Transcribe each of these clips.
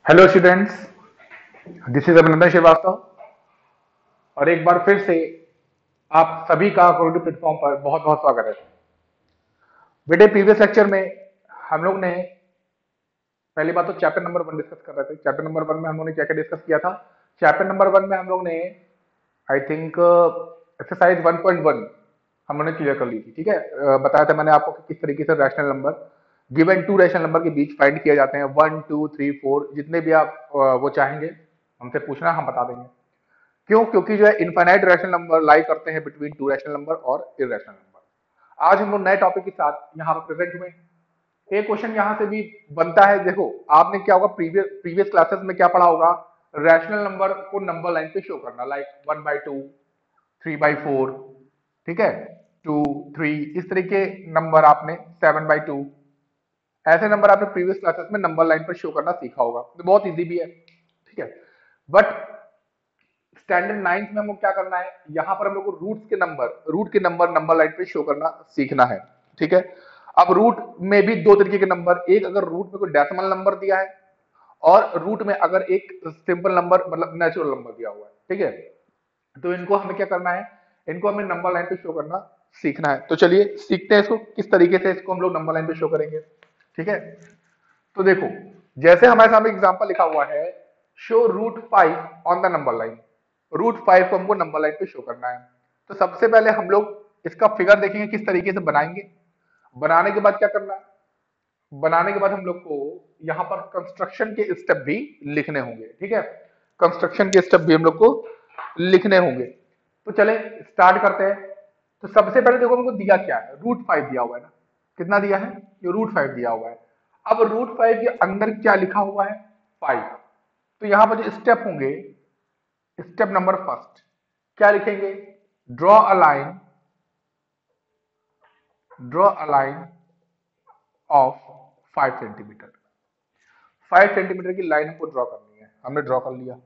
Hello students, this is अभिनंदन श्रीवास्तव और एक बार फिर से आप सभी का कोरोडी प्लेटफॉर्म पर बहुत बहुत स्वागत है। बेटे, प्रीवियस लेक्चर में हम लोग ने पहली बात तो चैप्टर नंबर 1 डिस्कस कर रहे थे। चैप्टर नंबर 1 में हम लोग ने क्या क्या डिस्कस किया था? चैप्टर नंबर 1 में हम लोग ने आई थिंक एक्सरसाइज 1.1 हम लोग ने क्लियर कर ली थी। ठीक है, बताया था मैंने आपको कि किस तरीके से rational number given to rational number के बीच फाइंड किए जाते हैं। 1 2 3 4 जितने भी आप वो चाहेंगे हमसे पूछना, हम बता देंगे। क्यों? क्योंकि जो है इनफाइनाइट रैशनल नंबर लाई करते हैं बिटवीन टू रैशनल नंबर और इरेशनल नंबर। आज हम लोग नए टॉपिक के साथ यहाँ पर प्रेजेंट हुए। एक क्वेश्चन यहाँ से भी बनता है। देखो, आपने क्या होगा, प्रीवियस प्रीवियस क्लासेस में क्या पढ़ा होगा? रैशनल नंबर को नंबर लाइन पे शो करना, लाइक 1/2, 3/4, ठीक है, 2 3, इस तरीके नंबर आपने 7/2, ऐसे नंबर आपने प्रीवियस क्लासेस में नंबर लाइन पर शो करना सीखा होगा। तो बहुत इजी भी है, ठीक है। बट स्टैंडर्ड 9th में हमको क्या करना है, यहां पर हम लोग को रूट के नंबर नंबर लाइन पे शो करना सीखना है। ठीक है, अब रूट में भी दो तरीके के नंबर, एक अगर रूट में कोई डेसिमल नंबर दिया है और रूट में अगर एक सिंपल नंबर मतलब नेचुरल नंबर दिया हुआ है। ठीक है, तो इनको हमें क्या करना है, इनको हमें नंबर लाइन पे शो करना सीखना है। तो चलिए सीखते हैं इसको, किस तरीके से इसको हम लोग नंबर लाइन पे शो करेंगे। ठीक है, तो देखो, जैसे हमारे सामने एग्जांपल लिखा हुआ है, show √5 on the number line. √5 को हमको नंबर लाइन पे शो करना है। तो सबसे पहले हम लोग इसका फिगर देखेंगे किस तरीके से बनाएंगे। बनाने के बाद क्या करना है, बनाने के बाद हम लोग को यहाँ पर कंस्ट्रक्शन के स्टेप भी लिखने होंगे। ठीक है, कंस्ट्रक्शन के स्टेप भी हम लोग को लिखने होंगे। तो चले स्टार्ट करते हैं। तो सबसे पहले देखो, हमको दिया क्या है, √5 दिया हुआ है ना। कितना दिया है? ये √5 दिया हुआ है। अब √5 के अंदर क्या लिखा हुआ है? 5। तो यहां पर जो स्टेप होंगे, स्टेप नंबर फर्स्ट क्या लिखेंगे? Draw a line, draw a line of 5 centimetre. 5 centimetre की लाइन हमको ड्रॉ करनी है। हमने ड्रॉ कर लिया।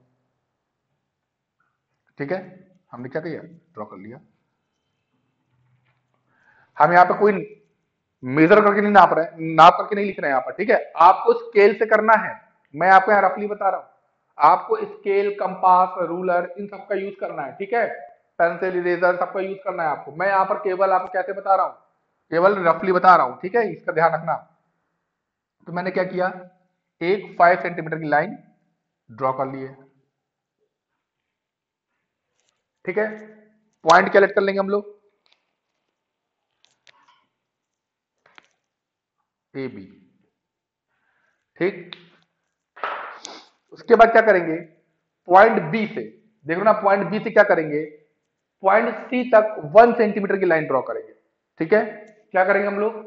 ठीक है, हमने क्या किया? ड्रॉ कर लिया। हम यहाँ पे कोई मेजर करके नहीं नाप रहे हैं, नाप करके नहीं लिख रहे हैं यहाँ पर। ठीक है, आपको स्केल से करना है। मैं आपको यहाँ रफली बता रहा हूं, आपको स्केल, कंपास, रूलर, इन सबका यूज करना है। ठीक है, पेंसिल, इरेजर, सबका यूज करना है आपको। मैं यहाँ पर केवल आपको कैसे बता रहा हूँ, केवल रफली बता रहा हूँ। ठीक है, इसका ध्यान रखना। तो मैंने क्या किया, एक 5 सेंटीमीटर की लाइन ड्रॉ कर लिए। ठीक है, पॉइंट क्या लेट कर लेंगे हम लोग? A B. ठीक, उसके बाद क्या करेंगे, पॉइंट बी से, देखो ना, पॉइंट बी से क्या करेंगे, पॉइंट सी तक 1 सेंटीमीटर की लाइन ड्रॉ करेंगे। ठीक है, क्या करेंगे हम लोग?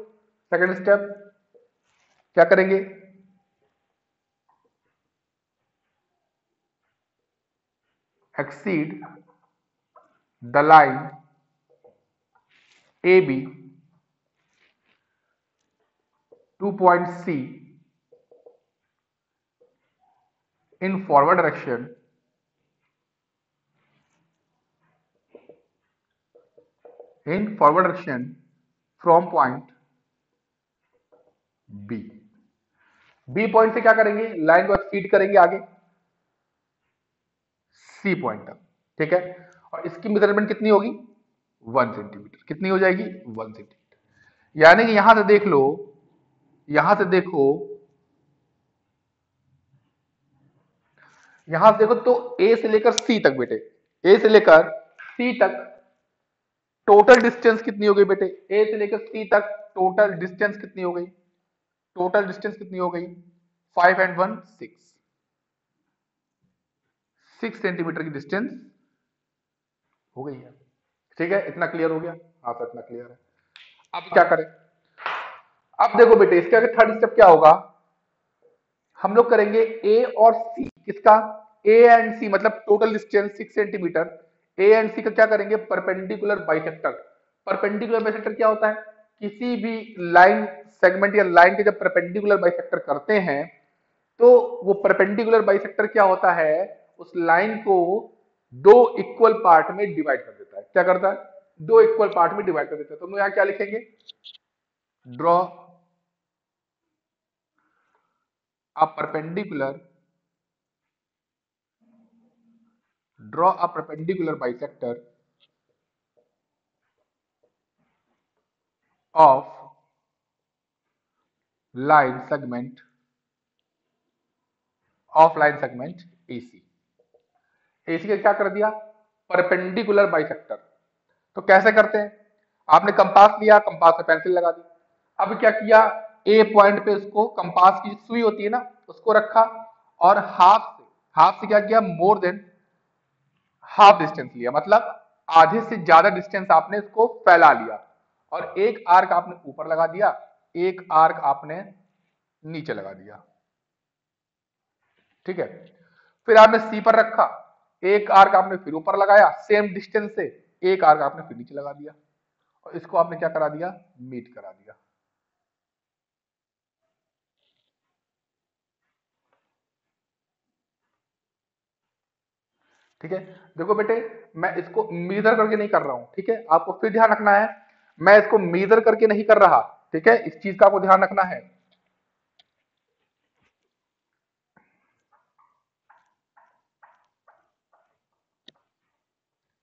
सेकंड स्टेप क्या करेंगे, exceed the line A B to point C in forward direction from point B. B point से क्या करेंगे, लाइन को एक्सीड करेंगे आगे सी पॉइंट तक। ठीक है, और इसकी मेजरमेंट कितनी होगी? 1 सेंटीमीटर। कितनी हो जाएगी? 1 सेंटीमीटर। यानी कि यहां से देख लो, यहां से देखो, यहां से देखो तो ए से लेकर सी तक बेटे, ए से लेकर सी तक टोटल डिस्टेंस कितनी हो गई बेटे? ए से लेकर सी तक टोटल डिस्टेंस कितनी हो गई? टोटल डिस्टेंस कितनी हो गई? 5 एंड 1 6, 6 सेंटीमीटर की डिस्टेंस हो गई है। ठीक है, इतना क्लियर हो गया? हाँ सर, इतना क्लियर है। अब क्या करें? अब देखो बेटे, इसके आगे थर्ड स्टेप क्या होगा, हम लोग करेंगे ए और सी, किसका? ए एंड सी, मतलब total distance 6 centimetre. A and C का क्या करेंगे? Perpendicular bisector. परपेंडिकुलर बाइसेक्टर क्या होता है? किसी भी लाइन सेगमेंट या लाइन के जब परपेंडिकुलर बाइसेक्टर करते हैं तो वो परपेंडिकुलर बाइसेक्टर क्या होता है, उस लाइन को दो इक्वल पार्ट में डिवाइड कर देता है। क्या करता है? दो इक्वल पार्ट में डिवाइड कर देता है। तो हम यहां क्या लिखेंगे, draw a perpendicular draw a perpendicular bisector of line segment AC। AC का क्या कर दिया, परपेंडिकुलर बाइसेक्टर। तो कैसे करते हैं, आपने कंपास लिया, कंपास में पेंसिल लगा दी। अब क्या किया, ए पॉइंट पे उसको कंपास की सुई होती है ना उसको रखा, और हाफ से क्या किया, मोर देन हाफ डिस्टेंस लिया, मतलब आधे से ज्यादा डिस्टेंस आपने इसको फैला लिया, और एक आर्क आपने ऊपर लगा दिया, एक आर्क आपने नीचे लगा दिया। ठीक है, फिर आपने सी पर रखा, एक आर्क आपने फिर ऊपर लगाया सेम डिस्टेंस से, एक आर्क आपने फिर नीचे लगा दिया, और इसको आपने क्या करा दिया, मीट करा दिया। ठीक है, देखो बेटे, मैं इसको मेजर करके नहीं कर रहा हूं, ठीक है, आपको फिर ध्यान रखना है, मैं इसको मेजर करके नहीं कर रहा, ठीक है, इस चीज का आपको ध्यान रखना है।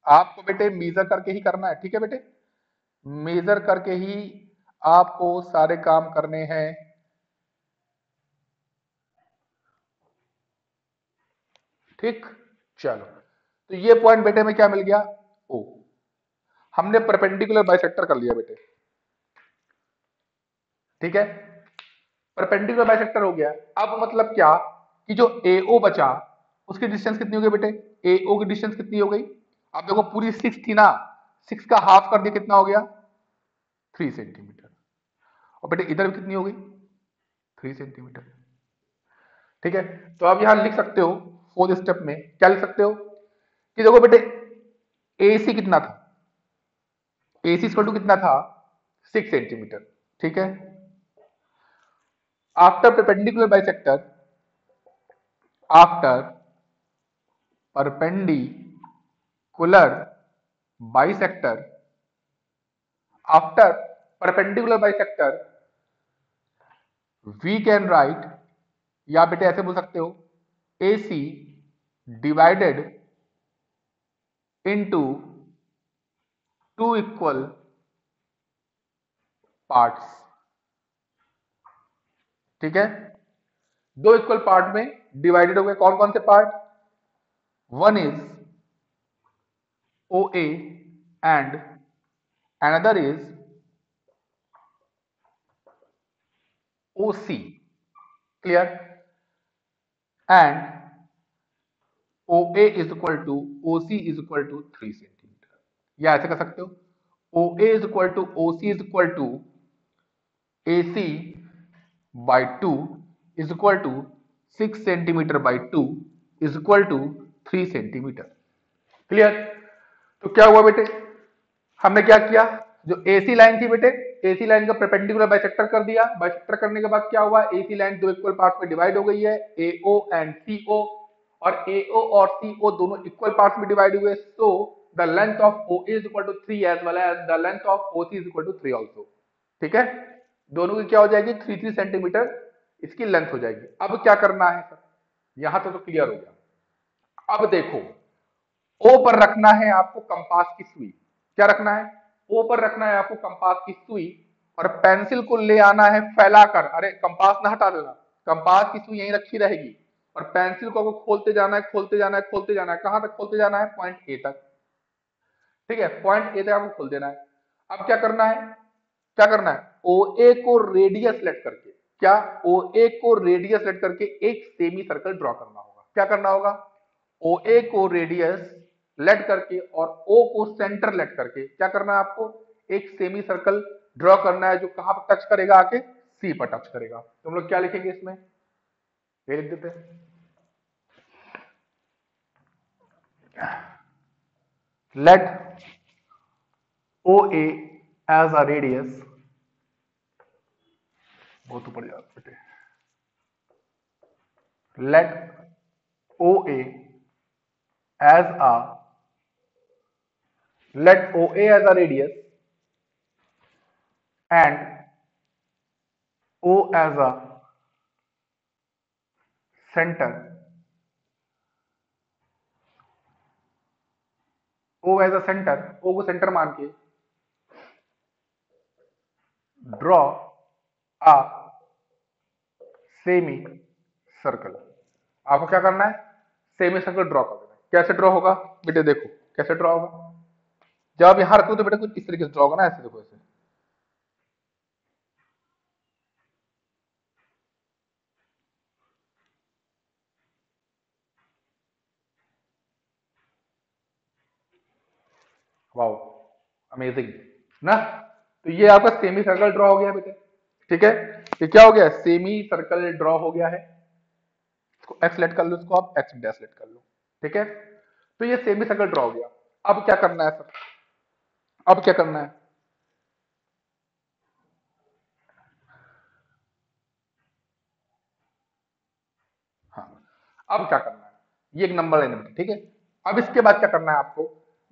आपको बेटे मेजर करके ही करना है, ठीक है बेटे, मेजर करके ही आपको सारे काम करने हैं। ठीक, चलो, तो ये पॉइंट बेटे में क्या मिल गया, ओ। हमने परपेंडिकुलर बाइसेक्टर कर लिया बेटे, ठीक है, परपेंडिकुलर बाइसेक्टर हो गया। अब मतलब क्या, कि जो AO बचा उसकी डिस्टेंस कितनी हो गई बेटे, AO की डिस्टेंस कितनी हो गई, अब देखो पूरी 6 थी ना, 6 का हाफ कर दिया, कितना हो गया, 3 सेंटीमीटर। और बेटे इधर भी कितनी हो गई, 3 सेंटीमीटर। ठीक है, तो अब यहां लिख सकते हो, फोर्थ स्टेप में क्या लिख सकते हो, कि देखो बेटे AC कितना था, AC इक्वल टू कितना था, 6 सेंटीमीटर। ठीक है, after perpendicular bisector, after perpendicular bisector, after perpendicular bisector we can write, या बेटे ऐसे बोल सकते हो, AC divided into two equal parts। ठीक है, दो इक्वल पार्ट में डिवाइडेड हो गए, कौन कौन से part, one is OA and another is OC, clear, and OA is equal to OC is equal to 3 centimetre, या ऐसे कर सकते हो, OA is equal to OC is equal to AC by 2 is equal to 6 centimetre by 2 is equal to 3 centimetre. Clear, तो क्या हुआ बेटे, हमने क्या किया, जो AC लाइन थी बेटे, AC लाइन का परपेंडिकुलर बाइसेक्टर कर दिया, बाइसेक्टर करने के बाद क्या हुआ, AC लाइन दो इक्वल पार्ट में डिवाइड हो गई है, AO एंड CO, और AO और CO दोनों इक्वल पार्ट्स में डिवाइड हुए, so the length of OA is equal to 3 as well as the length of OC is equal to 3 also। ठीक है, दोनों की क्या हो जाएगी, 3 सेंटीमीटर इसकी लेंथ हो जाएगी। अब क्या करना है सर, यहां तो क्लियर हो गया। अब देखो, ओ पर रखना है आपको कंपास की सुई, क्या रखना है, ओ पर रखना है आपको कंपास की सुई, और पेंसिल को ले आना है फैलाकर, अरे कंपास ना हटा देना, कंपास की सुई यहीं रखी रहेगी, और पेंसिल को आपको खोलते जाना है, खोलते जाना है, खोलते जाना है, कहां तक खोलते जाना है, पॉइंट ए तक। ठीक है, पॉइंट ए तक आपको खोल देना है। अब क्या करना है, क्या करना है, OA को रेडियस लेट करके, क्या, OA को रेडियस लेट करके एक सेमी सर्कल ड्रॉ करना होगा, क्या करना होगा, OA को रेडियस लेट करके और O को सेंटर लेट करके क्या करना है आपको, एक सेमी सर्कल ड्रॉ करना है, जो कहां पर टच करेगा, आके C पर टच करेगा। तो हम लोग क्या लिखेंगे इसमें, ये लिख देते हैं, late OA as a radius, बहुत ऊपर जा बेटे, let OA as a, let OA as a radius and O as a center O as a centre, O को सेंटर मान के ड्रॉ अ सेमी सर्कल। आपको क्या करना है, सेमी सर्कल ड्रॉ कर देना है। कैसे ड्रॉ होगा बेटे, देखो कैसे ड्रॉ होगा। जब आप यहां रखो तो बेटे कुछ इस तरीके से ड्रॉ होगा ना, ऐसे देखो ऐसे। वाओ, अमेजिंग ना। तो ये आपका सेमी सर्कल ड्रॉ हो गया बेटे, ठीक है। ये क्या हो गया, सेमी सर्कल ड्रॉ हो गया है। इसको एक्स सेलेक्ट कर लो, इसको आप एक्स डैश सेलेक्ट कर लो, ठीक है। तो ये सेमी सर्कल ड्रॉ हो गया। अब क्या करना है सर, अब क्या करना है, हाँ अब क्या करना है, ये एक नंबर लेना बेटे, ठीक है। अब इसके बाद क्या करना है आपको,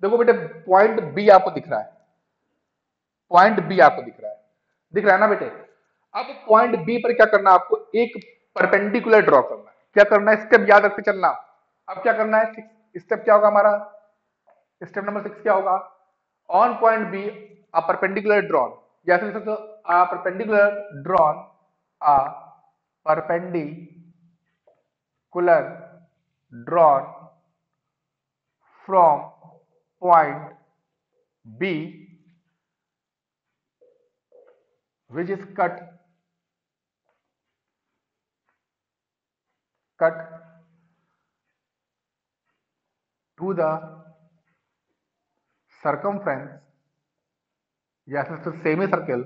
देखो बेटे पॉइंट बी आपको दिख रहा है, पॉइंट बी आपको दिख रहा है, दिख रहा है ना बेटे। अब पॉइंट बी पर क्या करना है आपको, एक परपेंडिकुलर ड्रॉ करना है। क्या करना है, स्टेप याद रखते चलना। अब क्या करना है, स्टेप क्या होगा हमारा, स्टेप नंबर 6 क्या होगा, on point B a perpendicular drawn, या फिर लिख सकते हो a perpendicular drawn, a perpendicular drawn from point B which is cut to the circumference, या फिर semi circle,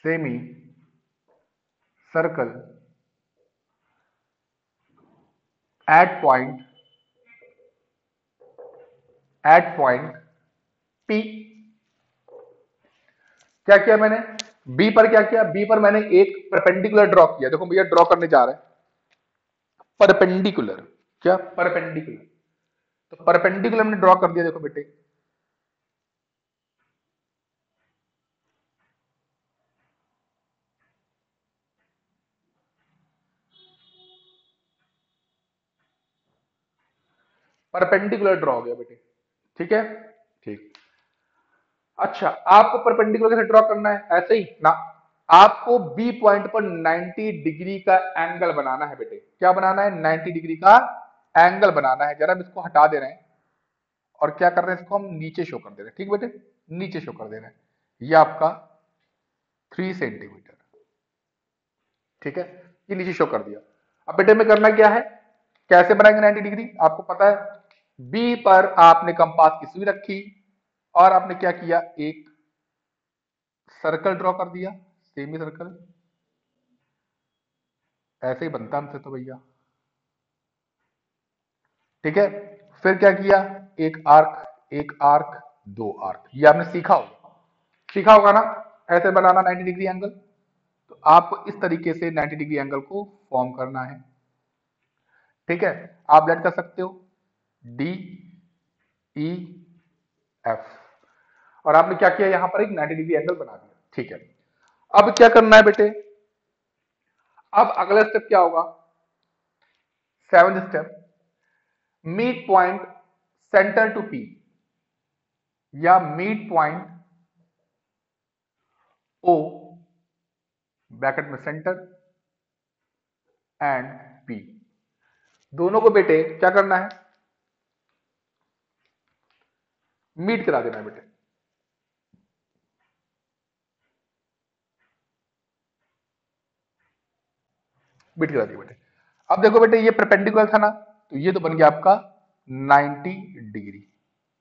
semi circle at point, at point P. क्या किया मैंने, बी पर क्या किया, बी पर मैंने एक परपेंडिकुलर ड्रॉ किया। देखो भैया ड्रॉ करने जा रहे हैं परपेंडिकुलर, क्या परपेंडिकुलर, तो परपेंडिकुलर मैंने ड्रॉ कर दिया। देखो बेटे परपेंडिकुलर ड्रॉ हो गया बेटे, ठीक है, ठीक। अच्छा आपको परपेंडिकुलर कैसे ड्रॉ करना है, ऐसे ही ना, आपको बी पॉइंट पर 90 डिग्री का एंगल बनाना है बेटे। क्या बनाना है, 90 डिग्री का एंगल बनाना है। जरा हम इसको हटा दे रहे हैं और क्या कर रहे हैं, इसको हम नीचे शो कर दे रहे हैं, ठीक बेटे, नीचे शो कर दे रहे हैं। ये आपका 3 सेंटीमीटर, ठीक है, ये नीचे शो कर दिया। अब बेटे में करना क्या है, कैसे बनाएंगे 90 डिग्री, आपको पता है बी पर आपने कंपास की सुई रखी और आपने क्या किया, एक सर्कल ड्रॉ कर दिया, सेमी सर्कल, ऐसे ही बनता हमसे तो भैया, ठीक है। फिर क्या किया, एक आर्क, एक आर्क, दो आर्क, ये आपने सीखा होगा, सीखा होगा ना, ऐसे बनाना 90 डिग्री एंगल। तो आपको इस तरीके से 90 डिग्री एंगल को फॉर्म करना है, ठीक है। आप लेट कर सकते हो डी ई एफ, और आपने क्या किया, यहां पर एक 90 डिग्री एंगल बना दिया, ठीक है। अब क्या करना है बेटे, अब अगला स्टेप क्या होगा, 7th step, meet point centre to P, या मीट पॉइंट ओ ब्रैकेट में सेंटर एंड पी, दोनों को बेटे क्या करना है, मीट करा देना है बेटे, मीट करा दिया बेटे। अब देखो बेटे ये परपेंडिकुलर था ना, तो ये तो बन गया आपका 90 डिग्री।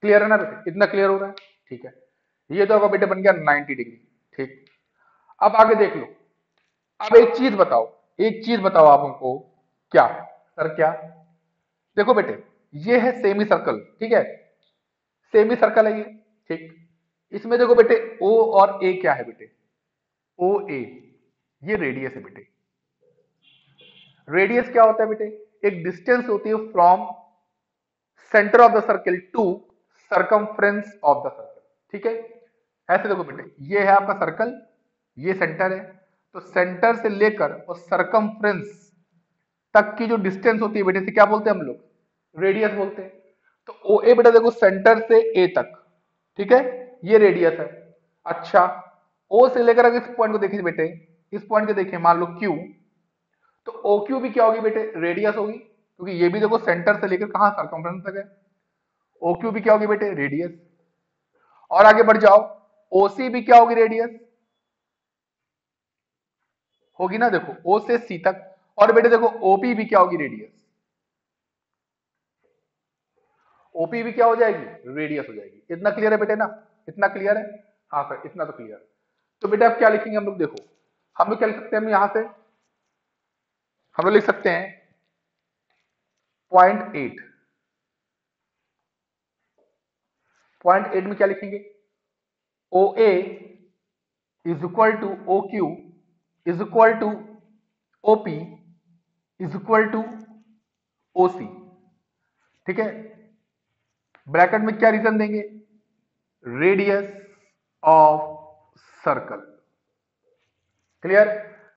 क्लियर है ना बेटे, इतना क्लियर हो रहा है, ठीक है। ये तो आपका बेटे बन गया 90 डिग्री, ठीक। अब आगे देख लो, अब एक चीज बताओ, एक चीज बताओ आप हमको, क्या सर, क्या, देखो बेटे ये है सेमी सर्कल, ठीक है, सेमी सर्कल है ये, ठीक। इसमें देखो बेटे ओ और ए क्या है बेटे, ओ ए, ये रेडियस है बेटे। रेडियस क्या होता है बेटे, एक डिस्टेंस होती है from centre of the circle to circumference of the circle, ठीक है। ऐसे देखो बेटे ये है आपका सर्कल, ये सेंटर है, तो सेंटर से लेकर और सर्कमफ्रेंस तक की जो डिस्टेंस होती है बेटे से क्या बोलते हैं हम लोग, रेडियस बोलते हैं। तो ओ ए बेटा देखो सेंटर से ए तक, ठीक है, ये रेडियस है। अच्छा, ओ से लेकर अगर इस पॉइंट को देखें बेटे, इस पॉइंट को देखें मान लो क्यू, तो ओ क्यू भी क्या होगी बेटे, रेडियस होगी, क्योंकि ये भी देखो सेंटर से लेकर कहां, सर्कमफ्रेंस तक है। ओ क्यू भी क्या होगी बेटे, रेडियस। और आगे बढ़ जाओ, ओसी भी क्या होगी, रेडियस होगी ना, देखो ओ से सी तक। और बेटे देखो ओपी भी क्या होगी, रेडियस। ओपी भी क्या हो जाएगी, रेडियस हो जाएगी। इतना क्लियर है बेटे ना, इतना क्लियर है। हाँ सर, इतना तो क्लियर। तो बेटा अब क्या लिखेंगे हम लोग, देखो हम लोग क्या लिख सकते हैं, हम यहां से हम लोग लिख सकते हैं 0.8। 0.8 में क्या लिखेंगे, O A is equal to O Q is equal to OP is equal to OC, ठीक है। ब्रैकेट में क्या रीजन देंगे, radius of circle, clear,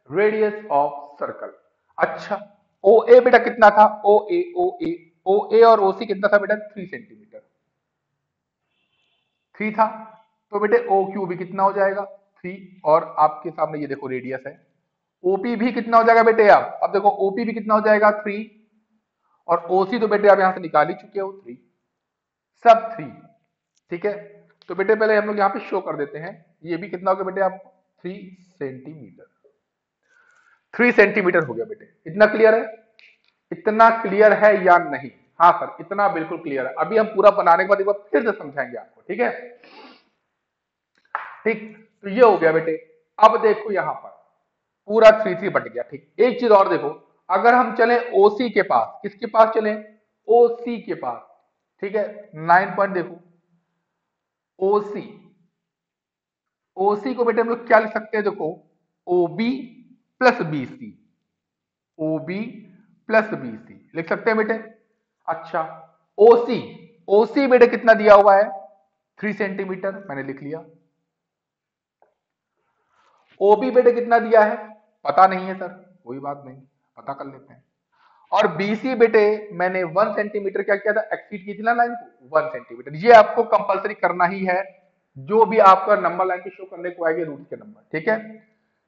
radius of circle. अच्छा, ओ ए बेटा कितना था, ओ ए और ओ सी कितना था बेटा, 3 सेंटीमीटर, 3 था। तो बेटे ओ क्यू भी कितना हो जाएगा, 3। और आपके सामने ये देखो रेडियस है। ओपी भी कितना हो जाएगा बेटे, आप अब देखो ओपी भी कितना हो जाएगा, 3। और ओसी तो बेटे आप यहां से निकाल ही चुके हो, 3, सब 3, ठीक है। तो बेटे पहले हम लोग यहाँ पे शो कर देते हैं, ये भी कितना हो गया बेटे आपको, 3 सेंटीमीटर। 3 सेंटीमीटर हो गया बेटे, इतना क्लियर है, इतना क्लियर है या नहीं। हाँ सर, इतना बिल्कुल क्लियर है। अभी हम पूरा बनाने के बाद एक बार फिर से समझाएंगे आपको, ठीक है। ठीक, तो ये हो गया बेटे। अब देखो यहां पर पूरा 3 3 बट गया, ठीक। एक चीज और देखो, अगर हम चले ओसी के पास, किसके पास चले, ओसी के पास, ठीक है। 9 पॉइंट देखो, ओसी, ओसी को बेटे हम लोग क्या लिख सकते हैं, देखो ओबी प्लस बीसी, ओबी प्लस बीसी लिख सकते हैं बेटे। अच्छा, ओसी, ओसी बेटे कितना दिया हुआ है, 3 सेंटीमीटर, मैंने लिख लिया। ओबी बेटे कितना दिया है, पता नहीं है सर, कोई बात नहीं, पता कर लेते हैं। और बीसी बेटे मैंने 1 सेंटीमीटर क्या किया था, एक्सीड की थी ना लाइन को, 1 सेंटीमीटर। ये आपको कंपलसरी करना ही है, जो भी आपका नंबर लाइन पे शो करने को आएगी रूट के नंबर, ठीक है।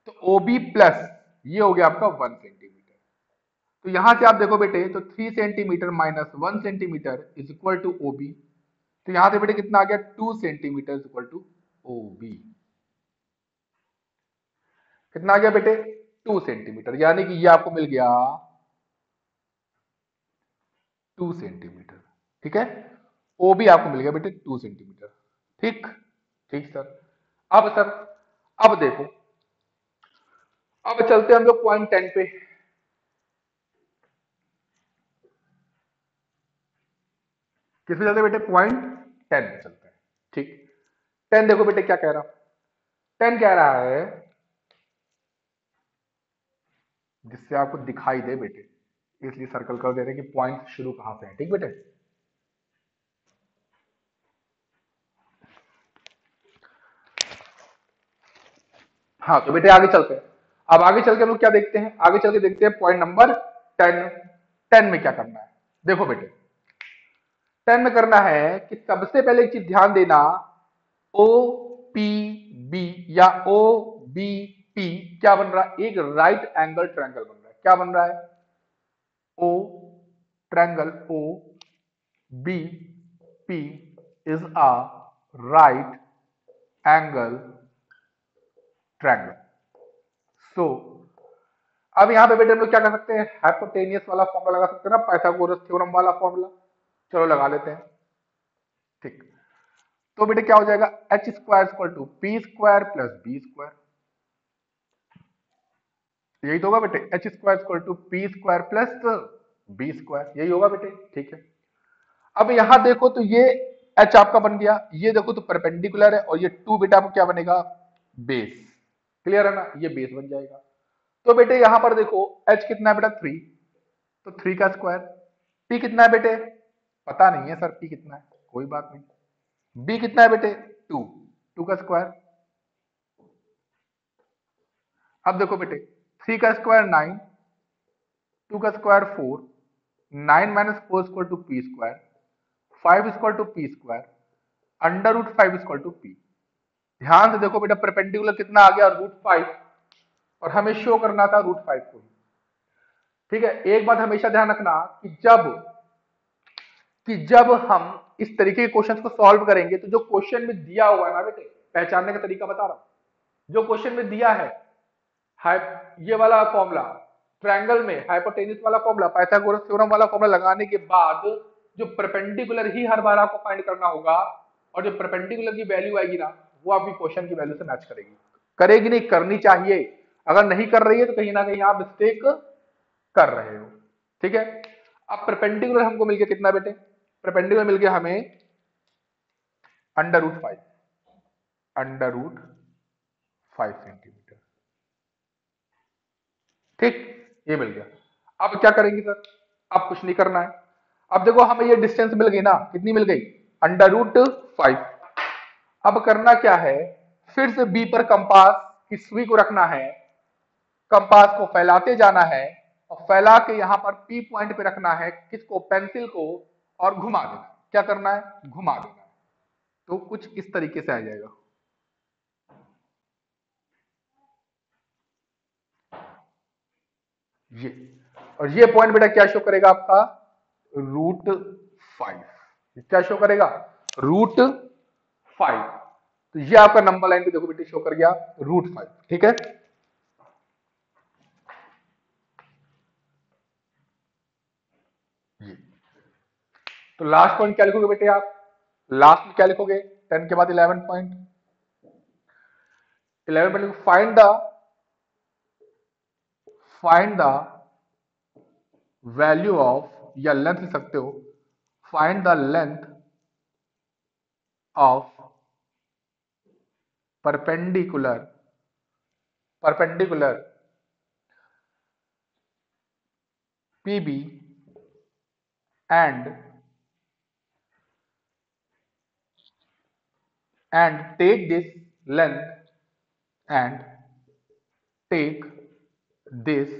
तो ओबी प्लस ये हो गया आपका 1 सेंटीमीटर। तो यहां से आप देखो बेटे, तो 3 centimetre minus 1 centimetre is equal to OB. तो यहां से बेटे कितना आ गया, 2 centimetre is equal to OB. कितना आ गया बेटे, 2 सेंटीमीटर, यानी कि ये आपको मिल गया 2 सेंटीमीटर, ठीक है। ओ भी आपको मिल गया बेटे 2 सेंटीमीटर, ठीक, ठीक सर। अब सर, अब देखो, अब चलते हैं हम लोग पॉइंट 10 पे। किस पे चलते हैं बेटे, पॉइंट 10 पे चलते हैं, ठीक। 10 देखो बेटे क्या कह रहा, 10 कह रहा है, जिससे आपको दिखाई दे बेटे, इसलिए सर्कल कर दे रहे हैं कि पॉइंट शुरू कहां से है, ठीक बेटे। हाँ तो बेटे आगे चलते हैं। अब आगे चल के हम लोग क्या देखते हैं, आगे चल के देखते हैं पॉइंट नंबर 10। 10 में क्या करना है, देखो बेटे 10 में करना है कि सबसे पहले एक चीज ध्यान देना, ओ पी बी या ओ बी पी क्या बन रहा है, एक राइट एंगल ट्रायंगल बन रहा है। क्या बन रहा है, O triangle O B P is a right angle triangle. So अब यहां पे बेटे हम लोग क्या कर सकते हैं, हाइपोटेनियस वाला फॉर्मूला लगा सकते हैं ना, पाइथागोरस थ्योरम वाला फॉर्मूला। चलो लगा लेते हैं, ठीक। तो बेटे क्या हो जाएगा, H square equal to P square plus B square, यही तो होगा बेटे, H square equal to P square plus B square, यही होगा बेटे, ठीक है। अब यहां देखो तो ये एच आपका बन गया, ये देखो तो परपेंडिकुलर है, और ये 2 बेटा आपको क्या बनेगा, बेस, क्लियर है ना, ये बेस बन जाएगा। तो बेटे यहां पर देखो एच कितना है बेटा, 3, तो 3 का स्क्वायर। पी कितना है बेटे, पता नहीं है सर पी कितना है, कोई बात नहीं। बी कितना है बेटे, 2, 2 का स्क्वायर। अब देखो बेटे 3 का स्क्वायर 9, 2 का square 4, 9 minus 4 equal to P square, 5 equal to P square, under root 5 equal to P. ध्यान से देखो बेटा, परपेंडिकुलर कितना आ गया, रूट 5, और हमें शो करना था रूट 5 को। ठीक है, एक बात हमेशा ध्यान रखना कि जब हम इस तरीके के क्वेश्चन को सॉल्व करेंगे तो जो क्वेश्चन में दिया हुआ है ना बेटे, पहचानने का तरीका बता रहा हूं, जो क्वेश्चन में दिया है ये वाला फॉर्मूला, ट्रायंगल में हाइपोटेन्यूस वाला फॉर्मूला, पाइथागोरस थ्योरम वाला फॉर्मूला लगाने के बाद जो परपेंडिकुलर ही हर बार आपको फाइंड करना होगा, और जो परपेंडिकुलर की वैल्यू आएगी ना, वो आपकी क्वेश्चन की वैल्यू से मैच करेगी। करेगी नहीं, करनी चाहिए। अगर नहीं कर रही है तो कहीं ना कहीं आप मिस्टेक कर रहे हो। ठीक है, अब परपेंडिकुलर हमको मिल गया कितना बेटे, परपेंडिकुलर मिल गया हमें under root 5, under root 5 centimetre. ठीक, ये मिल गया। अब क्या करेंगे सर, अब कुछ नहीं करना है। अब देखो हमें ये डिस्टेंस मिल गई ना, कितनी मिल गई, अंडर रूट 5। अब करना क्या है, फिर से बी पर कंपास की सुई को रखना है, कंपास को फैलाते जाना है, और फैला के यहां पर पी पॉइंट पे रखना है, किसको, पेंसिल को, और घुमा देना। क्या करना है, घुमा देना है। तो कुछ इस तरीके से आ जाएगा। ये, और ये पॉइंट बेटा क्या शो करेगा आपका, रूट 5। क्या शो करेगा, रूट 5। तो ये आपका नंबर लाइन पे देखो बेटे शो कर गया रूट 5। ठीक है, ये तो लास्ट पॉइंट क्या लिखोगे बेटे आप, लास्ट में क्या लिखोगे, 10 के बाद 11 point, 11 point find the value of, या लेंथ लिख सकते हो, find the length of perpendicular PB and take this length and take this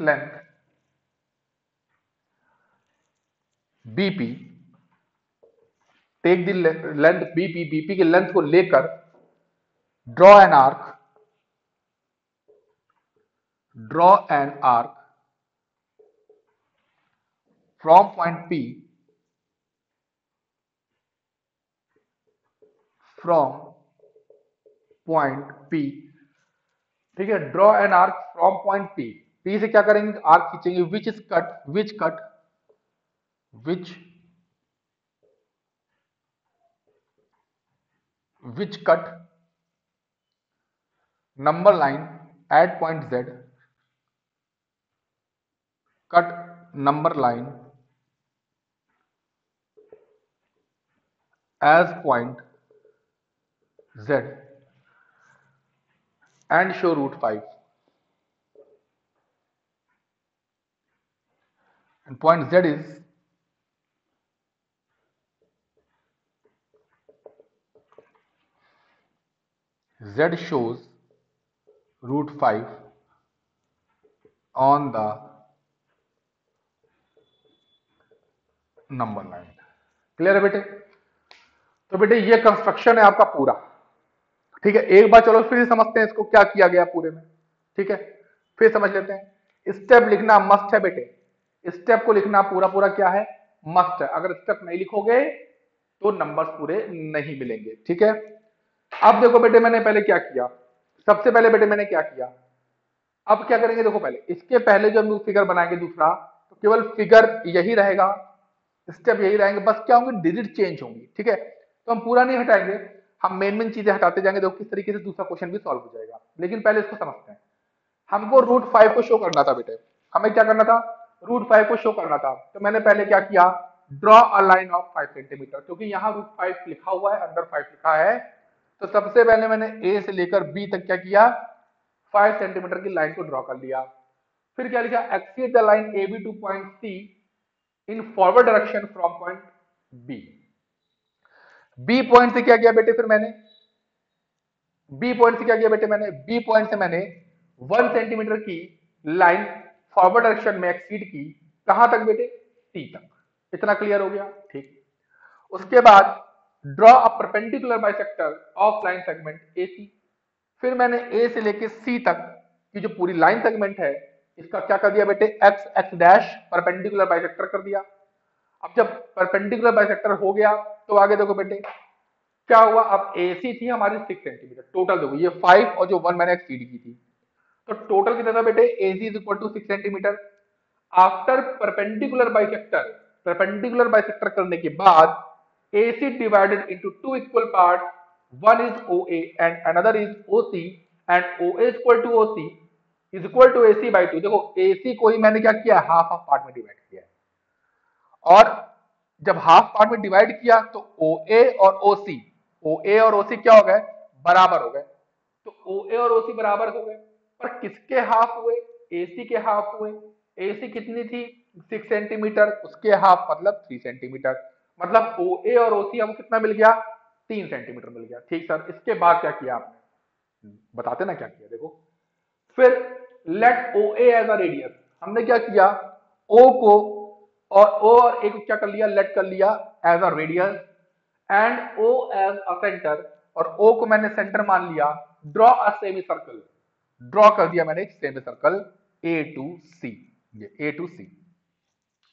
length BP, take the length BP के लेंथ को लेकर draw an arc from point P, ठीक है, draw an arc from point P से क्या करेंगे, arc खींचेंगे, which cut number line at point Z, cut number line as point Z and show root 5, and point Z is Z shows root 5 on the number line. Clear है बेटे, तो बेटे ये construction है आपका पूरा। ठीक है, एक बार चलो फिर समझते हैं इसको क्या किया गया पूरे में। ठीक है, फिर समझ लेते हैं। स्टेप लिखना मस्ट है बेटे, स्टेप को लिखना पूरा पूरा क्या है, मस्ट है। अगर स्टेप नहीं लिखोगे तो नंबर्स पूरे नहीं मिलेंगे। ठीक है, अब देखो बेटे मैंने पहले क्या किया, सबसे पहले बेटे मैंने क्या किया, अब क्या करेंगे, देखो पहले इसके पहले जो हम फिगर बनाएंगे दूसरा, तो केवल फिगर यही रहेगा, स्टेप यही रहेंगे, बस क्या होंगे, डिजिट चेंज होंगी। ठीक है, तो हम पूरा नहीं हटाएंगे, हम मेन चीजें हटाते जाएंगे, देखो किस तरीके से दूसरा क्वेश्चन भी सॉल्व हो जाएगा। लेकिन पहले इसको समझते हैं। हमको रूट 5 को शो करना था बेटे, हमें क्या करना था, रूट 5 को शो करना था। तो मैंने पहले क्या किया, draw a line of 5 centimetre, क्योंकि यहाँ रूट 5 लिखा हुआ है, अंडर 5 लिखा है, तो सबसे पहले मैंने ए से लेकर बी तक क्या किया, 5 सेंटीमीटर की लाइन को ड्रॉ कर लिया। फिर क्या लिखा, exceed the line AB to point C in forward direction from point B। B point से क्या किया बेटे, फिर मैंने बी पॉइंट से क्या किया बेटे, बी पॉइंट से मैंने 1 सेंटीमीटर की लाइन फॉरवर्ड डायरेक्शन में एक्सीड की, कहां तक बेटे, सी तक। इतना क्लियर हो गया? ठीक। उसके बाद draw a perpendicular bisector of line segment AC. फिर मैंने ए से लेके सी तक की जो पूरी लाइन सेगमेंट है इसका क्या कर दिया बेटे, x x dash perpendicular bisector कर दिया। अब जब परपेंडिकुलर बाइसेक्टर हो गया तो आगे देखो बेटे क्या हुआ, अब एसी थी हमारी 6 सेंटीमीटर, टोटल देखो ये 5 और जो 1 मैंने एक्ससीड की थी, तो टोटल कितना था बेटे, AC is equal to 6 centimetre. After perpendicular bisector करने के बाद AC divided into two equal parts, one is OA and another is OC, and OA is equal to OC is equal to AC by 2। देखो AC को ही मैंने क्या किया, half half part में divide किया है, और जब हाफ पार्ट में डिवाइड किया तो OA और OC क्या हो गए, बराबर हो गए। तो OA और OC बराबर हो गए, पर किसके हाफ हुए, AC के हाफ हुए। AC कितनी थी, 6 सेंटीमीटर, उसके हाफ मतलब 3 सेंटीमीटर, मतलब OA और OC हमको कितना मिल गया, 3 सेंटीमीटर मिल गया। ठीक सर, इसके बाद क्या किया आपने, बताते ना क्या किया, देखो फिर let OA as a radius, हमने क्या किया, O को और A को क्या कर लिया, लेट कर लिया as a radius and O as a centre, और O को मैंने सेंटर मान लिया। Draw a semi circle, draw कर दिया मैंने एक semi circle A to C, ये A टू C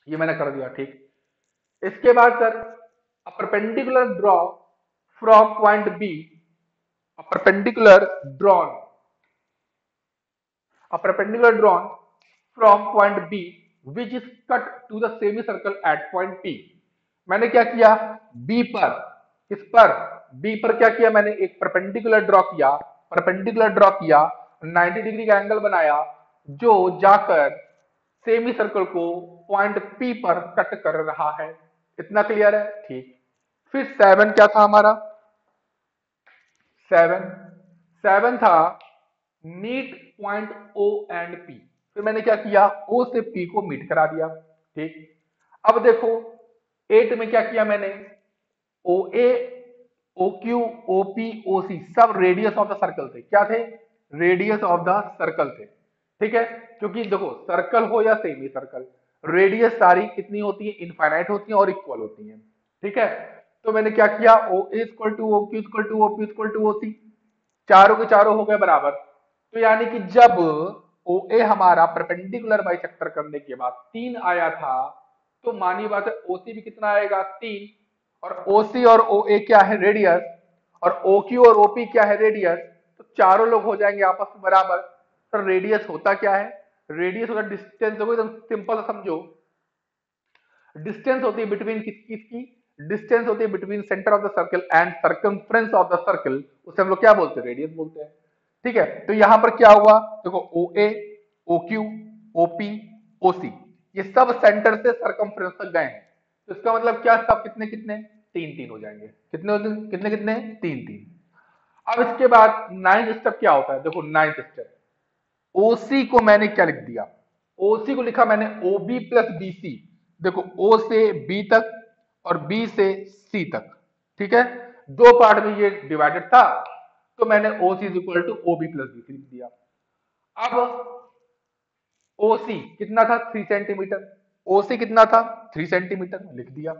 ये मैंने कर दिया। ठीक। इसके बाद sir perpendicular draw from point B, perpendicular drawn a perpendicular drawn from point B which is cut to the semicircle at point P। मैंने क्या किया, B पर, किस पर, B पर क्या किया मैंने, एक परपेंडिकुलर ड्रॉ किया, 90 डिग्री का एंगल बनाया जो जाकर सेमी सर्कल को पॉइंट P पर कट कर रहा है। इतना क्लियर है? ठीक। फिर 7 क्या था हमारा, 7 था meet point O and P। फिर मैंने क्या किया, O से P को मीट करा दिया। ठीक। अब देखो 8 में क्या किया मैंने, OA, OQ, OP, OC सब रेडियस ऑफ द सर्कल थे। क्या थे, रेडियस ऑफ द सर्कल थे। ठीक है, क्योंकि देखो सर्कल हो या सेमी सर्कल, रेडियस सारी कितनी होती है, इनफाइनाइट होती है और इक्वल होती है। ठीक है, तो मैंने क्या किया, OA equal to OQ equal to OP equal to OC, चारों के चारों हो गए बराबर। तो यानी कि जब OA हमारा परपेंडिकुलर बाइसेक्टर करने के बाद 3 आया था, तो मानी बात है OC भी कितना आएगा, 3, और OC और OA क्या है, रेडियस, और OQ और OP क्या है, रेडियस, तो चारों लोग हो जाएंगे आपस में बराबर। तो रेडियस होता क्या है, रेडियस होता डिस्टेंस, देखो एकदम सिंपल समझो, डिस्टेंस होती है बिटवीन किसकी इसकी, डिस्टेंस होती है between centre of the circle and circumference of the circle, उसे हम लोग क्या बोलते हैं, रेडियस बोलते हैं। ठीक है, तो यहां पर क्या हुआ, देखो OA, OQ, OP, OC ये सब सेंटर से सर्कमफ्रेंस तक गए हैं, तो इसका मतलब क्या, सब कितने कितने, 3 हो जाएंगे। कितने कितने कितने, 3। अब इसके बाद 9th स्टेप क्या होता है, देखो 9th स्टेप, OC को मैंने क्या लिख दिया, OC को लिखा मैंने OB प्लस BC। देखो O से B तक और B से C तक। ठीक है, दो पार्ट में ये डिवाइडेड था, तो मैंने OC is equal to OB plus BC लिख दिया। अब OC कितना था, 3 सेंटीमीटर, OC कितना था, 3 सेंटीमीटर लिख दिया।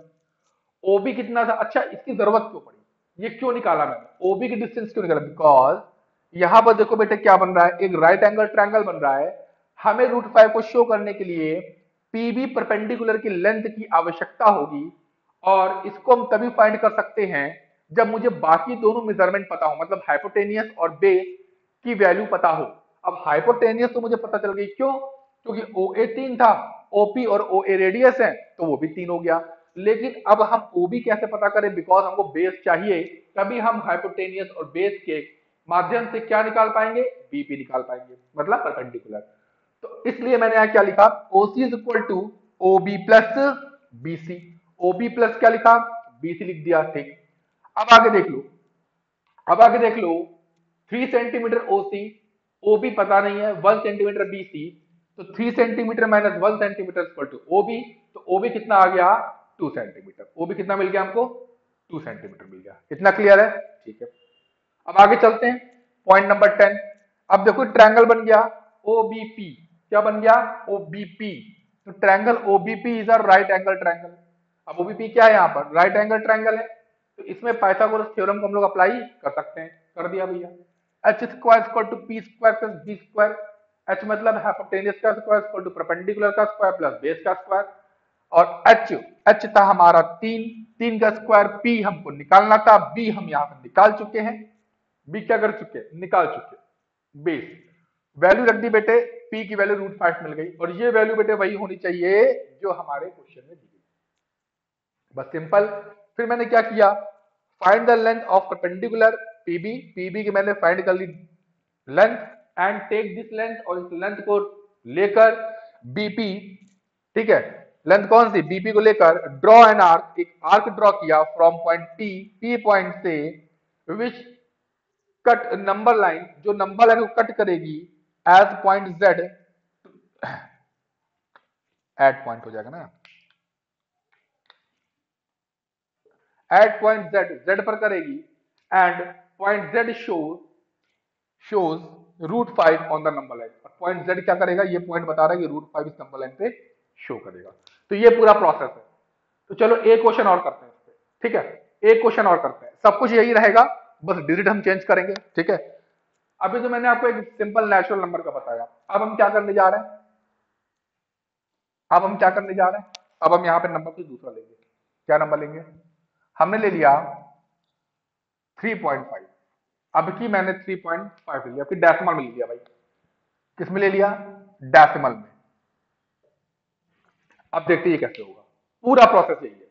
OB कितना था, अच्छा इसकी जरूरत क्यों पड़ी, ये क्यों निकाला मैंने, OB की डिस्टेंस क्यों निकाला, बिकॉज यहां पर देखो बेटे क्या बन रहा है, एक राइट एंगल ट्रायंगल बन रहा है, हमें √5 को शो करने के लिए PB परपेंडिकुलर की लेंथ की आवश्यकता होगी, और इसको हम तभी फाइंड कर सकते हैं जब मुझे बाकी दोनों मेजरमेंट पता हो, मतलब हाइपोटेनियस और बेस की वैल्यू पता हो। अब हाइपोटेनियस तो मुझे पता चल गई, क्यों, क्योंकि OA 3 था, OP और OA रेडियस है तो वो भी 3 हो गया। लेकिन अब हम OB कैसे पता करें, बिकॉज हमको बेस चाहिए, तभी हम हाइपोटेनियस और बेस के माध्यम से क्या निकाल पाएंगे, BP निकाल पाएंगे, मतलब परपेंडिकुलर। तो इसलिए मैंने यहाँ क्या लिखा, OC is equal to OB plus BC, OB plus क्या लिखा, BC लिख दिया। ठीक। अब आगे देख लो, 3 सेंटीमीटर OC, OB पता नहीं है, 1 सेंटीमीटर BC, तो 3 centimetre minus 1 centimetre equal to OB, तो OB कितना आ गया, 2 सेंटीमीटर। OB कितना मिल गया हमको, 2 सेंटीमीटर मिल गया। इतना क्लियर है? ठीक है, अब आगे चलते हैं, पॉइंट नंबर 10। अब देखो ट्रायंगल बन गया OBP, क्या बन गया, OBP, तो triangle OBP is a right angle triangle. अब ओबीपी क्या है, यहाँ पर राइट एंगल ट्रायंगल है, तो इसमें पाइथागोरस थ्योरम को हम लोग अप्लाई कर सकते हैं। कर दिया भैया। H square equal to P square plus B square. H मतलब हाइपोटेन्यूज का स्क्वायर इक्वल टू परपेंडिकुलर का स्क्वायर प्लस बेस का स्क्वायर। और एच, एच था हमारा 3, 3 का स्क्वायर, पी हमको निकालना था, बी हम यहाँ पर निकाल चुके हैं। बी क्या कर चुके, निकाल चुके। बेस वैल्यू रख दी बेटे, पी की वैल्यू √5 मिल गई, और ये वैल्यू बेटे वही होनी चाहिए जो हमारे क्वेश्चन में दी गई। बस सिंपल। फिर मैंने क्या किया, find the length of perpendicular PB, PB की मैंने फाइंड कर ली length, and take this length, और इस लेंथ को लेकर बीपी, ठीक है, लेंथ कौन सी, बीपी को लेकर ड्रॉ एन आर्क, एक आर्क ड्रॉ किया from point P, P point से, विच कट नंबर लाइन, जो नंबर लाइन को कट करेगी as point Z, at point हो जाएगा ना, एट पॉइंट जेड, जेड पर करेगी, and point Z shows √5 on the number line. Point Z क्या करेगा, ये पॉइंट बता रहा है कि √5 इस नंबर लाइन पे शो करेगा। तो ये पूरा प्रोसेस है। तो चलो एक क्वेश्चन और करते हैं इस पे, ठीक है, एक क्वेश्चन और करते हैं, सब कुछ यही रहेगा, बस डिजिट हम चेंज करेंगे, ठीक है। अभी तो मैंने आपको एक सिंपल नेचुरल नंबर का बताया, अब हम क्या करने जा रहे हैं, अब हम क्या करने जा रहे हैं, अब हम यहाँ पे नंबर कुछ दूसरा लेंगे। क्या नंबर लेंगे, हमने ले लिया 3.5। अब की मैंने 3.5 ले लिया, आपकी डेसिमल में ले लिया भाई। किस में ले लिया, डेसिमल में। अब देखते हैं ये कैसे होगा, पूरा प्रोसेस यही है।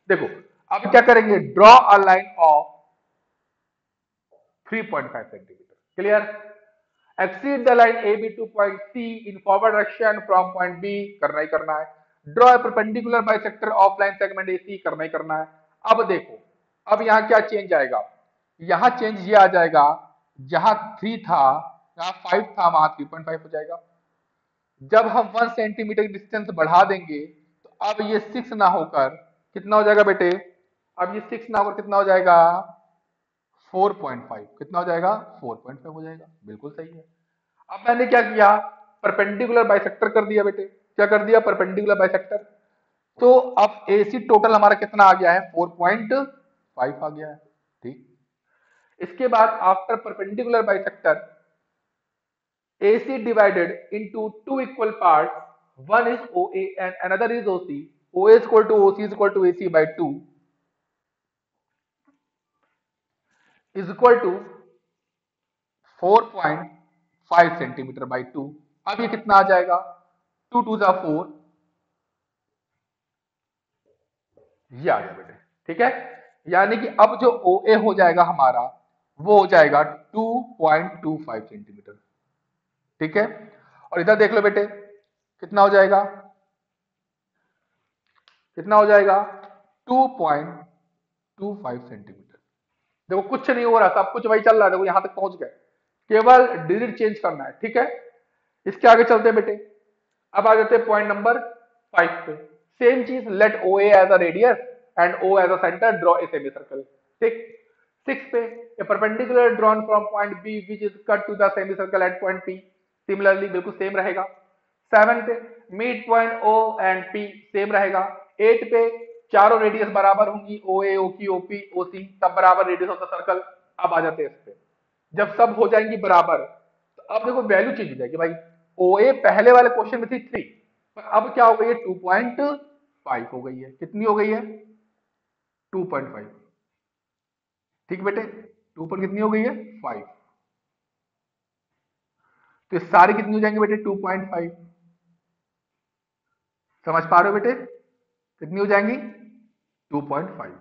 देखो अब क्या करेंगे, draw a line of 3.5 centimetre, clear. Exceed the line A B to point C in forward direction from point B, करना ही करना है। Draw a perpendicular bisector of line segment A C, करना ही करना है। अब देखो, अब यहाँ क्या चेंज आएगा, यहाँ चेंज ये आ जाएगा, जहां 3 था, जहां 5 था, वहां 3.5 हो जाएगा। जब हम 1 सेंटीमीटर की डिस्टेंस बढ़ा देंगे, तो अब ये 6 ना होकर कितना हो जाएगा बेटे, अब ये 6 ना होकर कितना हो जाएगा, 4.5, कितना हो जाएगा, 4.5 हो जाएगा, बिल्कुल सही है। अब मैंने क्या किया, परपेंडिकुलर बाइसेक्टर कर दिया बेटे, क्या कर दिया, परपेंडिकुलर बाइसेक्टर। तो अब एसी टोटल हमारा कितना आ गया है, 4.5 आ गया है, ठीक। इसके बाद after perpendicular bisector, AC divided into two equal parts, one is OA and another is OC. OA is equal to OC is equal to AC by 2 is equal to 4.5 centimetre by 2। अब ये कितना आ जाएगा, 2 2 जा 4, ये आ गया बेटे, ठीक है। यानी कि अब जो OA हो जाएगा हमारा, वो हो जाएगा 2.25 सेंटीमीटर, ठीक है। और इधर देख लो बेटे, कितना हो जाएगा, कितना हो जाएगा, 2.25 सेंटीमीटर। देखो कुछ नहीं हो रहा, सब कुछ वही चल रहा है, देखो यहां तक पहुंच गए, केवल डिजिट चेंज करना है, ठीक है। इसके आगे चलते हैं बेटे, अब आ जाते हैं पॉइंट नंबर 5 पे। सेम चीज, let O as a radius and O as a centre, draw a semicircle, ठीक। 6 पे, a perpendicular drawn from point B which is cut to the semi circle at point P, similarly बिल्कुल same रहेगा। 7 पे, midpoint O and P, same रहेगा। 8 पे, चारों radius बराबर होंगी, ओ ए, ओ की, ओपी, ओसी, सब बराबर रेडियस ऑफ द सर्कल। अब आ जाते हैं इस पे, जब सब हो जाएंगी बराबर, तो अब देखो वैल्यू चेंज हो जाएगी भाई। ओ ए पहले वाले क्वेश्चन में थी 3, पर अब क्या हो गई है, 2.5 हो गई है। कितनी हो गई है, 2.5, ठीक बेटे, 2 पर कितनी हो गई है, 5। तो ये सारी कितनी हो जाएंगे बेटे, 2.5। समझ पा रहे हो बेटे, कितनी हो जाएंगी, 2.5,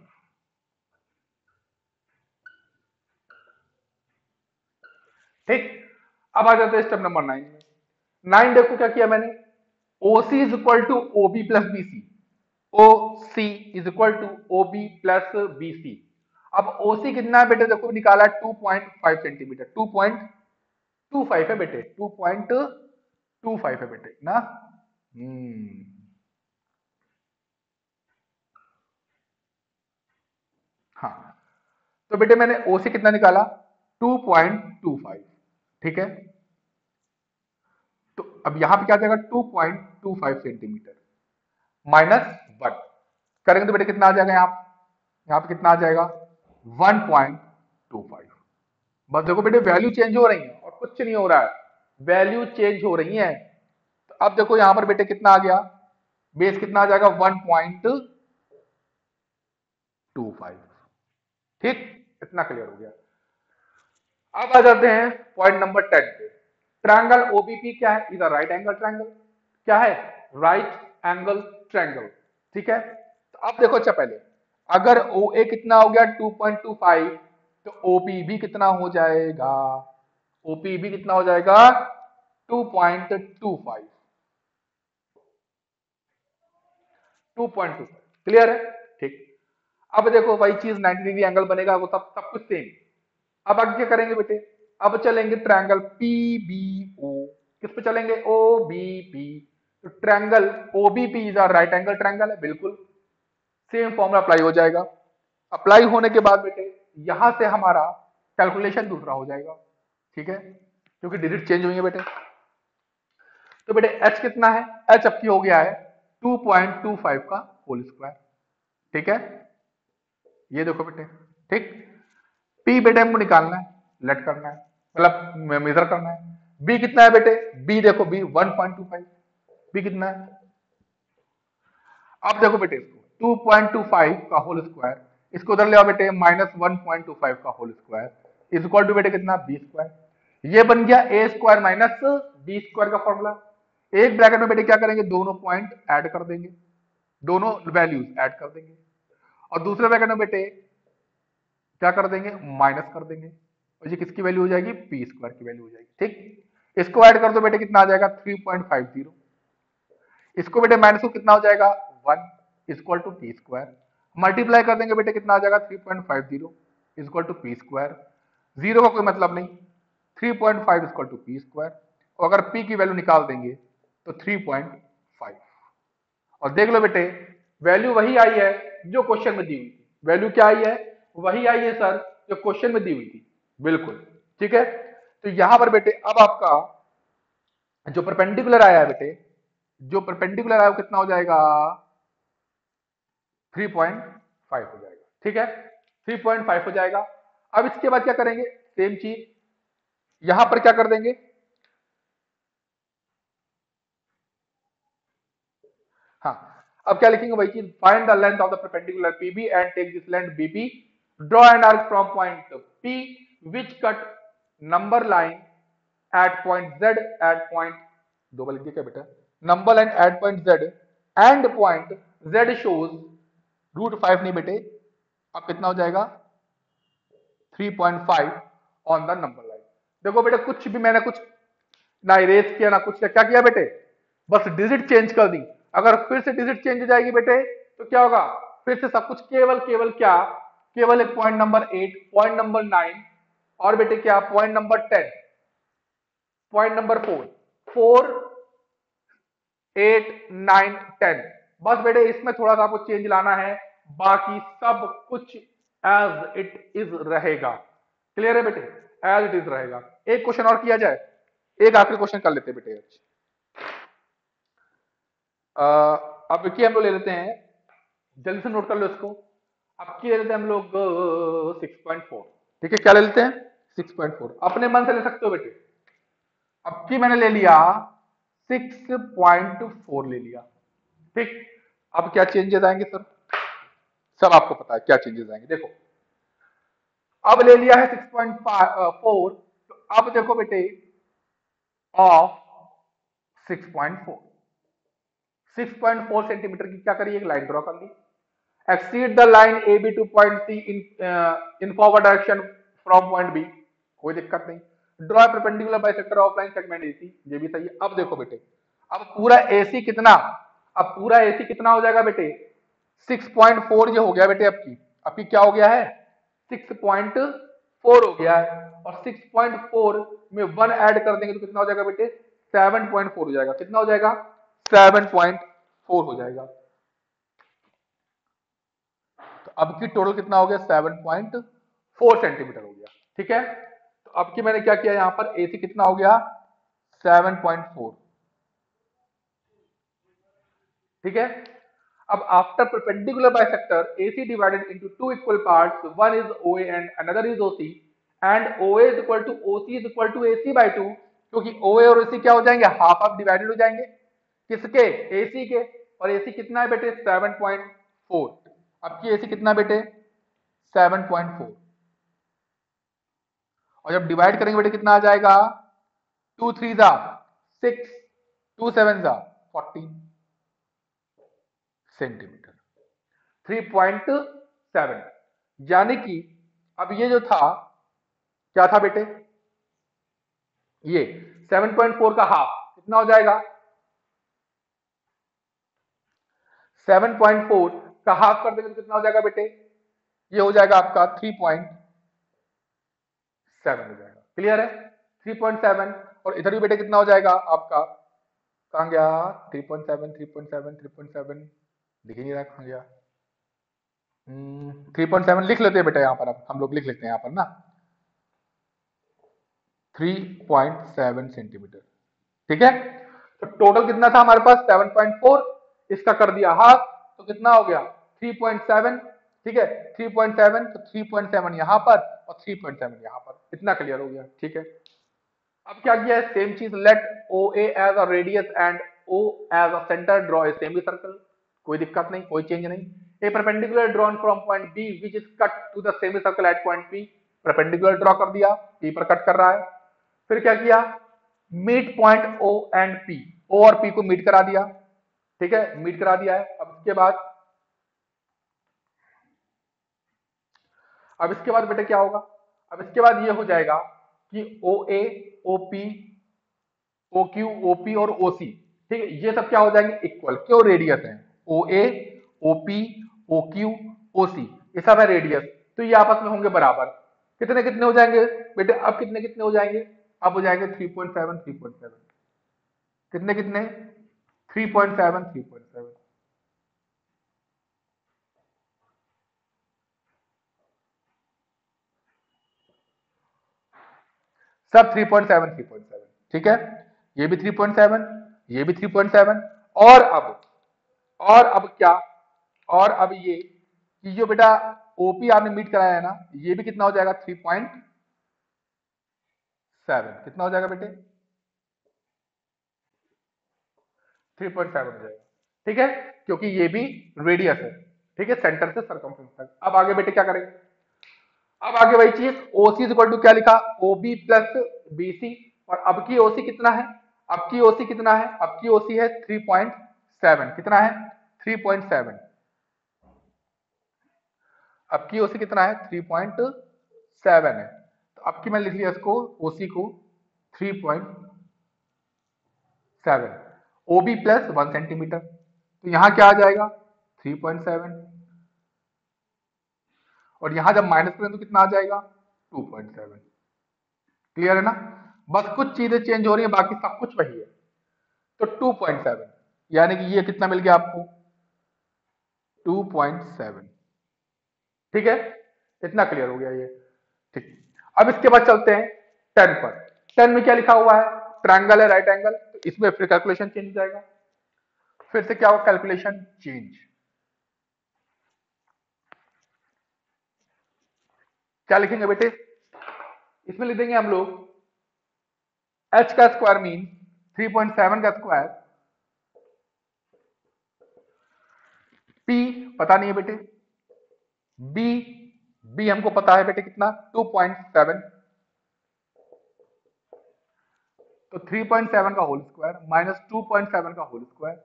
ठीक। अब आ जाते हैं स्टेप नंबर 9 में। 9 देखो क्या किया मैंने, OC is equal to OB plus BC, OC is equal to OB plus BC। अब OC कितना है बेटे, देखो निकाला 2.5 सेंटीमीटर, 2.25 है बेटे, 2.25 है बेटे ना। हाँ, तो बेटे मैंने OC कितना निकाला, 2.25, ठीक है। तो अब यहां पे क्या आ जाएगा 2.25 सेंटीमीटर -1 करेंगे तो बेटे कितना आ जाएगा यहाँ पे कितना आ जाएगा 1.25। बस देखो बेटे वैल्यू चेंज हो रही है और कुछ नहीं हो रहा है, वैल्यू चेंज हो रही है। तो अब देखो यहां पर बेटे कितना आ गया, बेस कितना आ जाएगा 1.25। ठीक, इतना क्लियर हो गया। अब आ जाते हैं पॉइंट नंबर 10 पे। ट्रायंगल ओबीपी क्या है, इधर राइट एंगल ट्रायंगल क्या है, राइट एंगल ट्रायंगल। ठीक है, तो अब देखो अच्छा पहले अगर ओ ए कितना हो गया 2.25 तो ओपी भी कितना हो जाएगा, ओपी भी कितना हो जाएगा 2.25। 2.25 क्लियर है। ठीक, अब देखो वही चीज 90 डिग्री एंगल बनेगा, वो सब कुछ सेम। अब आगे क्या करेंगे बेटे, अब चलेंगे ट्रायंगल पीबीओ, किस पे चलेंगे ओबीपी। तो triangle OBP is a right angle triangle है, बिल्कुल सेम फॉर्मूला अप्लाई हो जाएगा। अप्लाई होने के बाद बेटे यहां से हमारा कैलकुलेशन दूसरा हो जाएगा। ठीक है, क्योंकि डिजिट चेंज हुई है बेटे। तो बेटे एच कितना है, एच अब की हो गया है 2.25 का होल स्क्वायर। ठीक है, ये देखो बेटे। ठीक, पी बेटे हमको निकालना है, लेट करना है, मतलब मेजर करना है। बी कितना है बेटे, बी देखो बी 1.25, बी कितना है। अब देखो बेटे इसको 2.25 का होल स्क्वायर, इसको उधर ले आओ बेटे -1.25 का whole square is equal to बेटे कितना बी स्क्वायर। ये बन गया A square minus B square का फॉर्मूला। एक ब्रैकेट में बेटे क्या करेंगे, दोनों पॉइंट ऐड कर देंगे, दोनों वैल्यूज ऐड कर देंगे, और दूसरे ब्रैकेट में बेटे क्या कर देंगे, माइनस कर देंगे, और ये किसकी वैल्यू हो जाएगी, पी स्क्वायर की वैल्यू हो जाएगी। ठीक, इसको ऐड कर दो बेटे कितना आ जाएगा 3.50, इसको बेटे माइनस को कितना हो जाएगा 1 equal to P square, multiply कर देंगे बेटे कितना आ जाएगा 3.50 equal to P square. Zero का कोई मतलब नहीं, 3.5 इक्वल टू पी स्क्वायर, और अगर पी की वैल्यू निकाल देंगे तो 3.5। और देख लो बेटे वैल्यू वही आई है जो क्वेश्चन में दी हुई थी, वैल्यू क्या आई है, वही आई है सर जो क्वेश्चन में दी हुई थी, बिल्कुल। ठीक है, तो यहां पर बेटे अब आपका जो परपेंडिकुलर आया है बेटे, जो परपेंडिकुलर आया वो कितना हो जाएगा 3.5 हो जाएगा। ठीक है, 3.5 हो जाएगा। अब इसके बाद क्या करेंगे, सेम चीज यहां पर क्या कर देंगे, हाँ अब क्या लिखेंगे वही चीज, find the length of the perpendicular PB and take this length BP, draw an arc from point P which cut number line at point Z at point, दो बार लिख दिया क्या बेटा, number line at point Z and point Z shows √5 नहीं बेटे, अब कितना हो जाएगा 3.5 ऑन द नंबर लाइन। देखो बेटे कुछ भी मैंने कुछ ना इरेज किया ना कुछ किया, क्या किया बेटे, बस डिजिट चेंज कर दी। अगर फिर से डिजिट चेंज हो जाएगी बेटे तो क्या होगा, फिर से सब कुछ केवल केवल क्या, केवल एक पॉइंट नंबर 8, पॉइंट नंबर 9, और बेटे क्या पॉइंट नंबर 10, पॉइंट नंबर 4, 4, 8, 9, 10, बस बेटे इसमें थोड़ा सा आपको चेंज लाना है, बाकी सब कुछ एज इट इज रहेगा। क्लियर है बेटे, एज इट इज रहेगा। एक क्वेश्चन और किया जाए, एक आखिरी क्वेश्चन कर लेते हैं बेटे। अब देखिए हम लोग ले लेते हैं, जल्दी से नोट कर लो इसको। अब की ले लेते हैं हम लोग 6.4। ठीक है, क्या ले लेते हैं 6.4, अपने मन से ले सकते हो बेटे। अब की मैंने ले लिया 6.4 ले लिया। ठीक, अब क्या चेंजेस आएंगे सर, सब आपको पता है क्या चेंजेस आएंगे, देखो अब ले लिया है 6.4, तो अब देखो बेटे ऑफ 6.4, 6.4 सेंटीमीटर की क्या करिए, एक लाइन ड्रॉ कर ली, exceed the line AB to point C in forward direction from point B, कोई दिक्कत नहीं, draw perpendicular bisector of line segment AC, ये भी सही है। अब देखो बेटे अब पूरा AC कितना, अब पूरा AC कितना हो जाएगा बेटे 6.4, ये हो गया बेटे आपकी क्या हो गया है 6.4 हो गया है, और 6.4 में 1 ऐड कर देंगे तो कितना हो जाएगा बेटे 7.4 हो जाएगा, कितना हो जाएगा 7.4 हो जाएगा। तो अब की टोटल कितना हो गया 7.4 सेंटीमीटर हो गया। ठीक है, तो अब की मैंने क्या किया, यहां पर AC कितना हो गया 7.4, ठीक है। अब after perpendicular bisector AC divided into two equal parts, one is OA and another is OC, and OA is equal to OC is equal to AC by 2, क्योंकि OA और AC क्या हो जाएंगे, हाफ हाफ डिवाइडेड हो जाएंगे, किसके, AC के। और AC कितना है बेटे, 7.4। अब की AC कितना बेटे, 7.4। और जब डिवाइड करेंगे बेटे कितना आ जाएगा, 2 3 जा 6, 2 7 जा 14 सेंटीमीटर, 3.7। यानी कि अब ये जो था, क्या था बेटे, ये 7.4 का हाफ कितना हो जाएगा, 7.4 का हाफ कर देंगे तो कितना हो जाएगा बेटे, ये हो जाएगा आपका 3.7 हो जाएगा। क्लियर है, 3.7। और इधर भी बेटे कितना हो जाएगा आपका, कहां गया, 3.7 3.7 3.7 दिख ही नहीं रहा, कहां गया, 3.7 लिख लेते हैं बेटा यहाँ पर, अब हम लोग लिख लेते हैं यहाँ पर ना, 3.7 सेंटीमीटर। ठीक है, तो टोटल कितना था हमारे पास, 7.4, इसका कर दिया हाफ, तो कितना हो गया 3.7। ठीक है, 3.7, तो 3.7 यहां पर और 3.7 यहां पर, इतना क्लियर हो गया। ठीक है, अब क्या किया है, सेम चीज, let OA as a radius and O as a centre, draw a semicircle. कोई दिक्कत नहीं, कोई चेंज नहीं। A perpendicular drawn from point B which is cut to the semi circle at point P। Perpendicular draw कर दिया, P पर cut कर रहा है। फिर क्या किया, meet point O and P, O और P को मीट करा दिया। ठीक है, मीट करा दिया है। अब इसके बाद बेटे क्या होगा, अब इसके बाद ये हो जाएगा कि OA OP OQ OP और OC, ठीक है, ये सब क्या हो जाएंगे, इक्वल, क्यों, रेडियस है। OA OP OQ OC ये सब है रेडियस, तो ये आपस में होंगे बराबर। कितने कितने हो जाएंगे बेटे, अब कितने कितने हो जाएंगे, अब हो जाएंगे 3.7 3.7, कितने कितने, 3.7 3.7। सब 3.7 3.7। ठीक है, ये भी 3.7, ये भी 3.7। और अब क्या, और अब ये जो बेटा ओपी आपने मीट कराया है ना, ये भी कितना हो जाएगा, 3.7। कितना हो जाएगा बेटे, 3.7 हो जाएगा। ठीक है, क्योंकि ये भी रेडियस है। ठीक है, सेंटर से सरकमफ्रेंस तक। अब आगे बेटे क्या करेंगे, अब आगे वही चीज, ओसी इज इक्वल टू क्या लिखा, ओबी प्लस बीसी। और अब की ओसी कितना है, अब की ओसी कितना है, अब की ओसी है 3.7। कितना है, 3.7। अब की ओसी कितना है, 3.7 है। तो अब की मैं लिख लिया इसको, ओसी को 3.7, ओबी प्लस 1 सेंटीमीटर, तो यहां क्या आ जाएगा, 3.7। और यहां जब माइनस करें तो कितना आ जाएगा, 2.7। क्लियर है ना, बस कुछ चीजें चेंज हो रही है, बाकी सब कुछ वही है। तो 2.7, यानी कि ये कितना मिल गया आपको, 2.7। ठीक है, इतना क्लियर हो गया ये। ठीक, अब इसके बाद चलते हैं 10 पर। 10 में क्या लिखा हुआ है, ट्रायंगल है, राइट एंगल, तो इसमें फिर कैलकुलेशन चेंज हो जाएगा। फिर से क्या होगा, कैलकुलेशन चेंज। क्या लिखेंगे बेटे, इसमें लिख देंगे हम लोग h का स्क्वायर मीन 3.7 का स्क्वायर, p पता नहीं है बेटे, b b हमको पता है बेटे कितना, 2.7। तो 3.7 का होल स्क्वायर माइनस 2.7 का whole square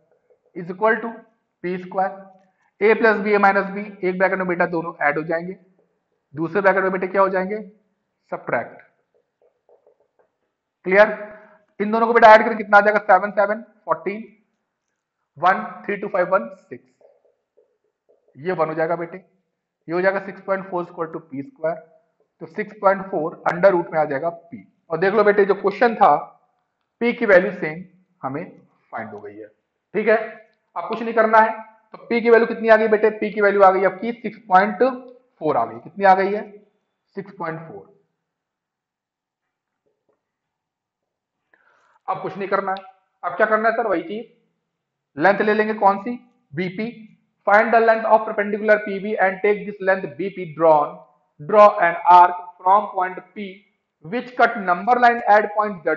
is equal to P square. A plus B, A minus B, एक ब्रैकेट में बेटा दोनों ऐड हो जाएंगे, दूसरे ब्रैकेट में बेटे क्या हो जाएंगे, सब्ट्रैक्ट। क्लियर, इन दोनों को बेटा ऐड करें कितना आ जाएगा, 7 7 14, 1 3 2 5 1 6, ये 1 हो जाएगा बेटे, ये हो जाएगा 6.4 स्क्वायर टू पी स्क्वायर। तो 6.4 अंडर रूट में आ जाएगा पी। और देख लो बेटे, जो क्वेश्चन था पी की वैल्यू सेम हमें फाइंड हो गई है। ठीक है, अब कुछ नहीं करना है, तो पी की वैल्यू कितनी आ गई बेटे, पी की वैल्यू आ गई आपकी 6.4 आ गई। कितनी आ गई है, 6.4। अब कुछ नहीं करना है, अब क्या करना है सर, वही चीज, लेंथ ले लेंगे कौन सी, BP. Find the length of perpendicular PB and take this length BP drawn. Draw an arc from point P which cut number line at point Z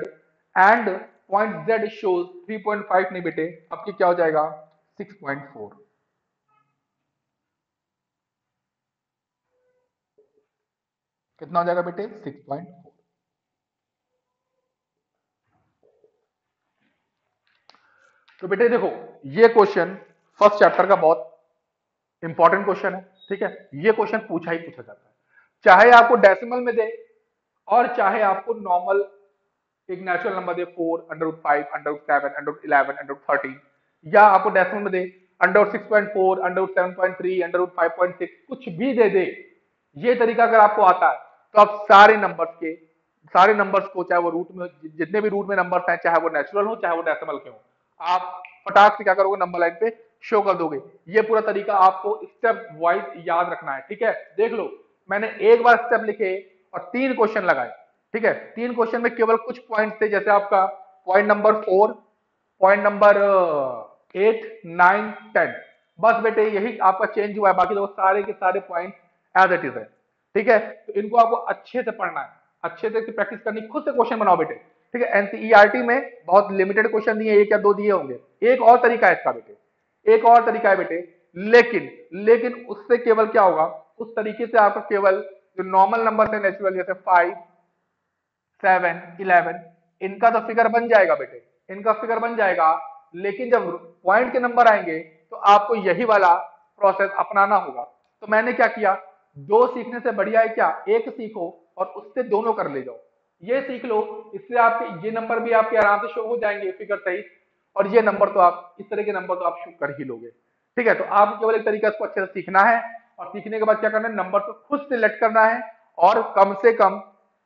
and point Z shows 3.5 नहीं बेटे, आपकी क्या हो जाएगा 6.4. कितना हो जाएगा बेटे 6.4. तो बेटे देखो ये क्वेश्चन फर्स्ट चैप्टर का बहुत इंपॉर्टेंट क्वेश्चन है, ठीक है. ये क्वेश्चन पूछा ही पूछा जाता है, चाहे आपको डेसिमल में दे और चाहे आपको नॉर्मल एक नेचुरल नंबर दे 4, √5, √7, √11, √13, या आपको डेसिमल में दे √6.4, √7.3, √5.6, कुछ भी दे. ये तरीका अगर आपको आता है तो आप सारे नंबर्स को चाहे वो रूट में जितने भी रूट में नंबर्स हैं, चाहे वो नेचुरल हो चाहे वो डेसिमल के हो, आप फटाक से क्या करोगे नंबर लाइन पे शो कर दोगे. ये पूरा तरीका आपको स्टेप वाइज याद रखना है, ठीक है. देख लो मैंने एक बार स्टेप लिखे और 3 क्वेश्चन लगाए, ठीक है. 3 क्वेश्चन में केवल कुछ पॉइंट थे, जैसे आपका पॉइंट नंबर 4, पॉइंट नंबर 8, 9, 10, बस बेटे यही आपका चेंज हुआ है, बाकी तो सारे के सारे पॉइंट एज इट इज है, ठीक है. तो इनको आपको अच्छे से पढ़ना है, अच्छे से प्रैक्टिस करनी, खुद से क्वेश्चन बनाओ बेटे, ठीक है. एनसीईआरटी में बहुत लिमिटेड क्वेश्चन दिए, 1 या 2 दिए होंगे. एक और तरीका है इसका बेटे, एक और तरीका है बेटे, लेकिन उससे केवल क्या होगा, उस तरीके से आपका केवल जो नॉर्मल नंबर है नेचुरल, जैसे 5, 7, 11, इनका तो फिगर बन जाएगा बेटे, इनका फिगर बन जाएगा. लेकिन जब पॉइंट के नंबर आएंगे तो आपको यही वाला प्रोसेस अपनाना होगा. तो मैंने क्या किया, 2 सीखने से बढ़िया है क्या, एक सीखो और उससे दोनों कर ले जाओ. ये सीख लो, इससे आपके ये नंबर भी आपके आराम से शो हो जाएंगे फिगर सहित, और ये नंबर तो आप इस तरह के नंबर तो आप शो कर ही लोगे, ठीक है. तो आप केवल एक तरीका इसको अच्छे से सीखना है, और सीखने के बाद क्या करना है, नंबर को खुद सिलेक्ट करना है, और कम से कम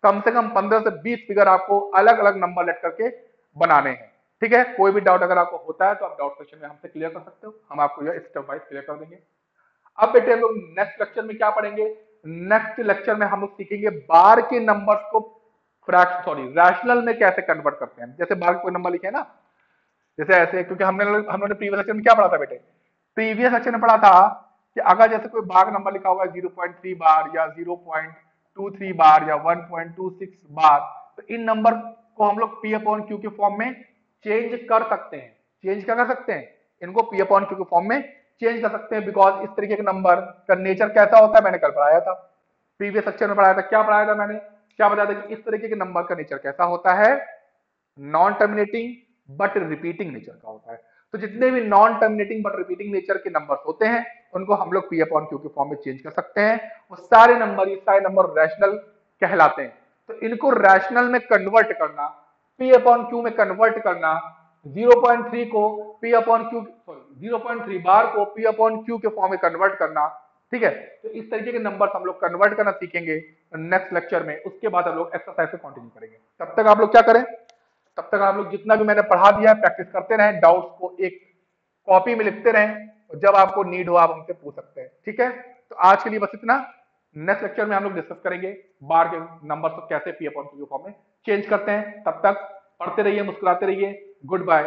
15 से 20 फिगर आपको अलग अलग नंबर लेट करके बनाने हैं, ठीक है. कोई भी डाउट अगर आपको होता है तो आप डाउट सेक्शन में हमसे क्लियर कर सकते हो, हम आपको यह स्टेप वाइज क्लियर कर देंगे. अब बेटे हम लोग नेक्स्ट लेक्चर में क्या पढ़ेंगे, नेक्स्ट लेक्चर में हम लोग सीखेंगे बार के नंबर्स को रैशनल में कैसे कन्वर्ट करते हैं. जैसे बार कोई नंबर लिखे है ना, जैसे ऐसे, क्योंकि हमने प्रीवियस लेक्चर में क्या पढ़ा था बेटे, प्रीवियस लेक्चर में पढ़ा था कि अगर जैसे कोई बार नंबर लिखा हुआ है 0.3 बार या 0.23 बार या 1.26 बार, तो इन नंबर को हम लोग P अपॉन Q के फॉर्म में चेंज कर सकते हैं. चेंज क्या कर सकते हैं, इनको P अपॉन Q के फॉर्म में चेंज कर सकते हैं, बिकॉज इस तरीके के नंबर का नेचर कैसा होता है, मैंने कल पढ़ाया था, प्रीवियस लेक्चर में पढ़ाया था. क्या पढ़ाया था मैंने, क्या बताया था कि इस तरीके के नंबर का नेचर कैसा होता है, non terminating but repeating nature का होता है. तो जितने भी non terminating but repeating nature के नंबर्स होते हैं उनको हम लोग P अपॉन Q के फॉर्म में चेंज कर सकते हैं. वो सारे नंबर रैशनल कहलाते हैं. तो इनको रैशनल में कन्वर्ट करना, P अपॉन Q में कन्वर्ट करना, 0.3 को P अपॉन Q, 0.3 बार को P अपॉन Q के फॉर्म में कन्वर्ट करना, ठीक है. तो इस तरीके के नंबर हम लोग कन्वर्ट करना सीखेंगे नेक्स्ट लेक्चर में. उसके बाद हम लोग एक्सरसाइज से कंटिन्यू करेंगे. तब तक आप लोग क्या करें, तब तक आप लोग जितना भी मैंने पढ़ा दिया है प्रैक्टिस करते रहें, डाउट्स को एक कॉपी में लिखते रहें, और जब आपको नीड हो आप हमसे पूछ सकते हैं, ठीक है. तो आज के लिए बस इतना. नेक्स्ट लेक्चर में हम लोग डिस्कस करेंगे बार के नंबर को कैसे P अपॉन Q के फॉर्म में चेंज करते हैं. तब तक पढ़ते रहिए, मुस्कुराते रहिए. Good bye.